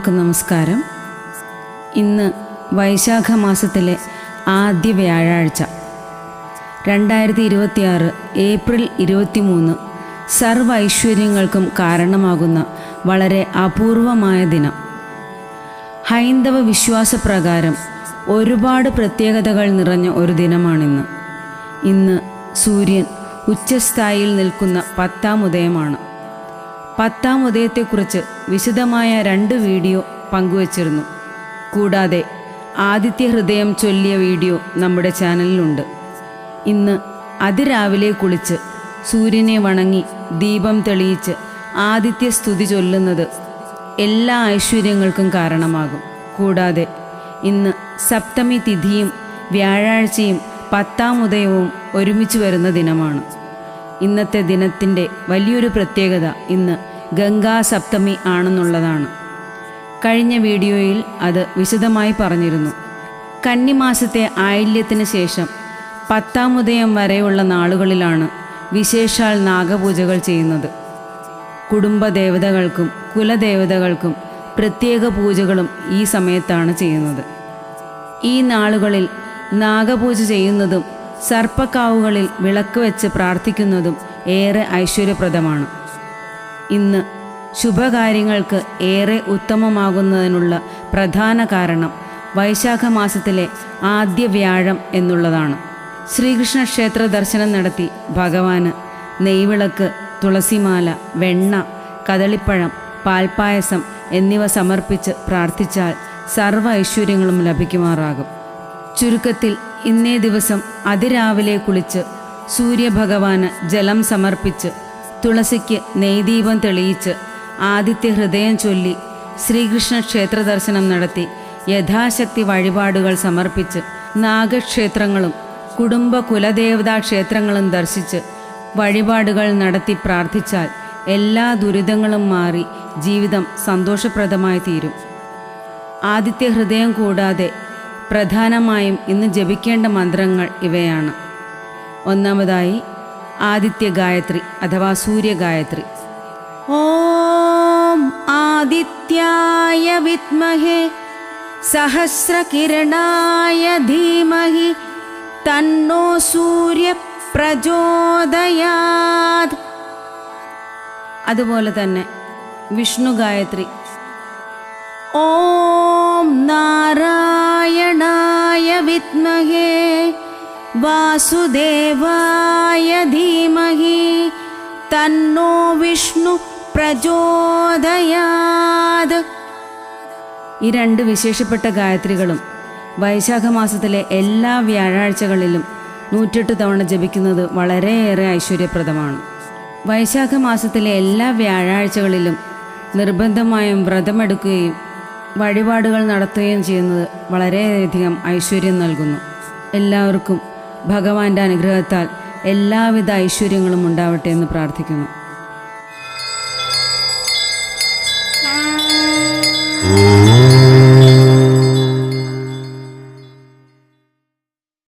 എല്ലാവർക്കും നമസ്കാരം. ഇന്ന് വൈശാഖ മാസത്തിലെ ആദ്യ വ്യാഴാഴ്ച 2026 ഏപ്രിൽ 23 സർവ്വ ഐശ്വര്യങ്ങൾക്കും കാരണമാകുന്ന വളരെ അപൂർവമായ ദിനം. ഹൈന്ദവ വിശ്വാസപ്രകാരം ഒരുപാട് പ്രത്യേകതകൾ നിറഞ്ഞ ഒരു ദിനമാണിന്ന്. ഇന്ന് സൂര്യൻ ഉച്ചസ്ഥായിയിൽ നിൽക്കുന്ന 10ാം ഉദയമാണ്. 10ാം ഉദയത്തെക്കുറിച്ച് വിശദമായ 2 വീഡിയോ പങ്കുവച്ചിരുന്നു. കൂടാതെ ആദിത്യ ഹൃദയം ചൊല്ലിയ വീഡിയോ നമ്മുടെ ചാനലിലുണ്ട്. ഇന്ന് അതിരാവിലെ കുളിച്ച് സൂര്യനെ വണങ്ങി ദീപം തെളിയിച്ച് ആദിത്യ സ്തുതി ചൊല്ലുന്നത് എല്ലാ ഐശ്വര്യങ്ങൾക്കും കാരണമാകും. കൂടാതെ ഇന്ന് സപ്തമി തിഥിയും വ്യാഴാഴ്ചയും 10ാം ഉദയവും ഒരുമിച്ച് വരുന്ന ദിനമാണ്. ഇന്നത്തെ ദിനത്തിൻ്റെ വലിയൊരു പ്രത്യേകത ഇന്ന് ഗംഗാ സപ്തമി ആണെന്നുള്ളതാണ്. കഴിഞ്ഞ വീഡിയോയിൽ അത് വിശദമായി പറഞ്ഞിരുന്നു. കന്നിമാസത്തെ ആയില്യത്തിന് ശേഷം 10ാം ഉദയം വരെയുള്ള നാളുകളിലാണ് വിശേഷാൽ നാഗപൂജകൾ ചെയ്യുന്നത്. കുടുംബദേവതകൾക്കും കുലദേവതകൾക്കും പ്രത്യേക പൂജകളും ഈ സമയത്താണ് ചെയ്യുന്നത്. ഈ നാളുകളിൽ നാഗപൂജ ചെയ്യുന്നതും സർപ്പക്കാവുകളിൽ വിളക്ക് വെച്ച് പ്രാർത്ഥിക്കുന്നതും ഏറെ ഐശ്വര്യപ്രദമാണ്. ഇന്ന് ശുഭകാര്യങ്ങൾക്ക് ഏറെ ഉത്തമമാകുന്നതിനുള്ള പ്രധാന കാരണം വൈശാഖ മാസത്തിലെ ആദ്യ വ്യാഴം എന്നുള്ളതാണ്. ശ്രീകൃഷ്ണ ക്ഷേത്ര ദർശനം നടത്തി ഭഗവാന് നെയ്വിളക്ക്, തുളസിമാല, വെണ്ണ, കദളിപ്പഴം, പാൽപ്പായസം എന്നിവ സമർപ്പിച്ച് പ്രാർത്ഥിച്ചാൽ സർവ്വ ഐശ്വര്യങ്ങളും ലഭിക്കുമാറാകും. ചുരുക്കത്തിൽ ഇന്നേ ദിവസം അതിരാവിലെ കുളിച്ച് സൂര്യഭഗവാന് ജലം സമർപ്പിച്ച് തുളസിക്ക് നെയ്ദീപം തെളിയിച്ച് ആദിത്യ ഹൃദയം ചൊല്ലി ശ്രീകൃഷ്ണ ക്ഷേത്ര ദർശനം നടത്തി യഥാശക്തി വഴിപാടുകൾ സമർപ്പിച്ച് നാഗക്ഷേത്രങ്ങളും കുടുംബ കുലദേവതാ ക്ഷേത്രങ്ങളും ദർശിച്ച് വഴിപാടുകൾ നടത്തി പ്രാർത്ഥിച്ചാൽ എല്ലാ ദുരിതങ്ങളും മാറി ജീവിതം സന്തോഷപ്രദമായി തീരും. ആദിത്യ ഹൃദയം കൂടാതെ പ്രധാനമായും ഇന്ന് ജപിക്കേണ്ട മന്ത്രങ്ങൾ ഇവയാണ്. ഒന്നാമതായി ആദിത്യ ഗായത്രി അഥവാ സൂര്യഗായത്രി. ഓം ആദിത്യായ വിദ്മഹേ സഹസ്രകിരണായ ധീമഹി തന്നോ സൂര്യ പ്രചോദയാത്. അതുപോലെ തന്നെ വിഷ്ണു ഗായത്രി. ഓം നാരായണായ വിദ്മഹേ വാസുദേവായ ധീമഹി തന്നോ വിഷ്ണു പ്രചോദയാത്. ഈ 2 വിശേഷപ്പെട്ട ഗായത്രികളും വൈശാഖ മാസത്തിലെ എല്ലാ വ്യാഴാഴ്ചകളിലും 108 തവണ ജപിക്കുന്നത് വളരെയേറെ ഐശ്വര്യപ്രദമാണ്. വൈശാഖ മാസത്തിലെ എല്ലാ വ്യാഴാഴ്ചകളിലും നിർബന്ധമായും വ്രതമെടുക്കുകയും വഴിപാടുകൾ നടത്തുകയും ചെയ്യുന്നത് വളരെയധികം ഐശ്വര്യം നൽകുന്നു. എല്ലാവർക്കും ഭഗവാന്റെ അനുഗ്രഹത്താൽ എല്ലാവിധ ഐശ്വര്യങ്ങളും ഉണ്ടാവട്ടെ എന്ന് പ്രാർത്ഥിക്കുന്നു.